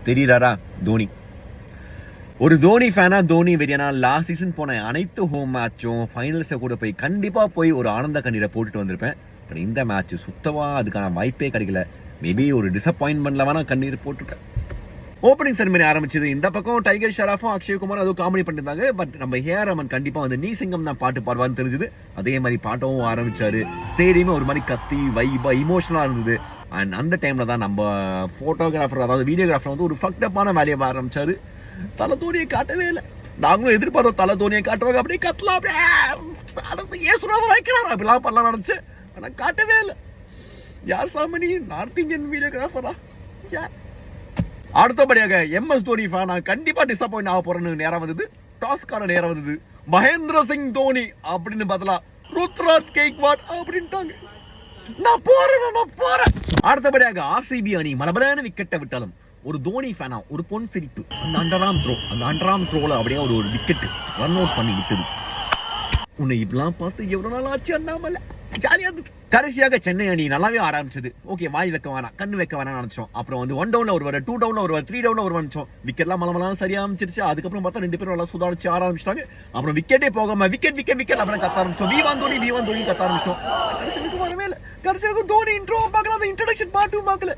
தெரியுறாரா தோனி? ஒரு தோனி ஃபேனா, Dhoni வெறியானா last season போன அனைத்து ஹோம் மேட்சும் ஃபைனல்ஸை கூட போய் கண்டிப்பா போய் ஒரு ஆனந்த கண்ணீரை போட்டுட்டு வந்திருப்பேன். பட் இந்த மேட்ச் சுத்தமா அதுக்கான வாய்ப்பே கிடைக்கல. மேபி ஒரு டிசப்பாயின்மெண்ட்ல வேணா கண்ணீர் போட்டுட்டேன். ஓப்பனிங் செரிமனி ஆரம்பிச்சது. இந்த பக்கம் டைகர் ஷராஃபும் அக்ஷய்குமார் அதுவும் காமெடி பண்ணிருந்தாங்க. பட் நம்ம ஏஆர் ரஹ்மான் கண்டிப்பா வந்து நீ சிங்கம் தான் பாட்டு பாடுவான்னு தெரிஞ்சது. அதே மாதிரி பாட்டவும் ஆரம்பிச்சாரு. ஸ்டேடியமே ஒரு மாதிரி கத்தி வைபா இமோஷனலா இருந்தது. அண்ட் அந்த டைம்ல தான் நம்ம போட்டோகிராஃபர், அதாவது வீடியோகிராஃபர் வந்து ஒரு ஃபக்டப்பான வேலையை ஆரம்பிச்சாரு. தலை தோனியை காட்டவே இல்லை. நாங்களும் எதிர்பார்த்தோம் தலை தோனியை காட்டுவாங்க, அப்படியே கத்தலாம், அப்படியே ஏசுறாம வைக்கிறாரா அப்படிலாம் பண்ணலாம் நினைச்சேன். ஆனா காட்டவே இல்லை. யார் சாமி, நார்த் இந்தியன் வீடியோகிராஃபரா? அடுத்தபடியாக MS தோனி ஃபேனா கண்டிப்பா டிசப்பாயிண்ட் ஆக போறேன்னு நேரம் வந்தது. டாஸ்கான நேரம் வந்தது. மகேந்திர சிங் தோனி அப்படின்னு பதிலா ருத்ராஜ் கெய்க்வாட் அப்படின்ட்டாங்க. நான் போறேன். அடுத்தபடியாக RCB அணி மலபலான விக்கெட்டை விட்டாலும் ஒரு தோனி ஃபேனா ஒரு பொன் சிரிப்பு. அந்த அண்டராம் த்ரோல அப்படியே ஒரு விக்கெட் ரன் அவுட் பண்ணி விட்டது. உன்னை இப்பெல்லாம் பார்த்து எவ்வளவு நாள் ஆச்சு அண்ணாமலை, ஜாலியா இருந்துச்சு. கடைசியாக சென்னை அணி நல்லாவே ஆரம்பிச்சது. ஓகே, வாய் வைக்க வேணாம், கண்ணு வைக்க வேணாம் நினைச்சோம். அப்புறம் வந்து 1 டவுன்ல ஒருவர், 2 டவுன்ல ஒருவர், 3 டவுன்ல ஒருவர் நினைச்சோம். விக்கெட்லாம் மலமலாம் சரியா அமைச்சிருச்சு. அதுக்கப்புறம் பார்த்தா 2 பேரும் நல்லா சுதாரிச்சு ஆரம்பிச்சிட்டாங்க. அப்புறம் விக்கெட்டே போகாம விக்கெட் அப்புறம் கத்த ஆரம்பிச்சிட்டோம். வீவான் தோனி கத்த ஆரம்பிச்சிட்டோம். கடைசிக்கு வரவே இல்லை. கடைசியாக தோனி இன்ட்ரோ பார்க்கல, அந்த இன்ட்ரோடக்ஷன் பாட்டும் பார்க்கல.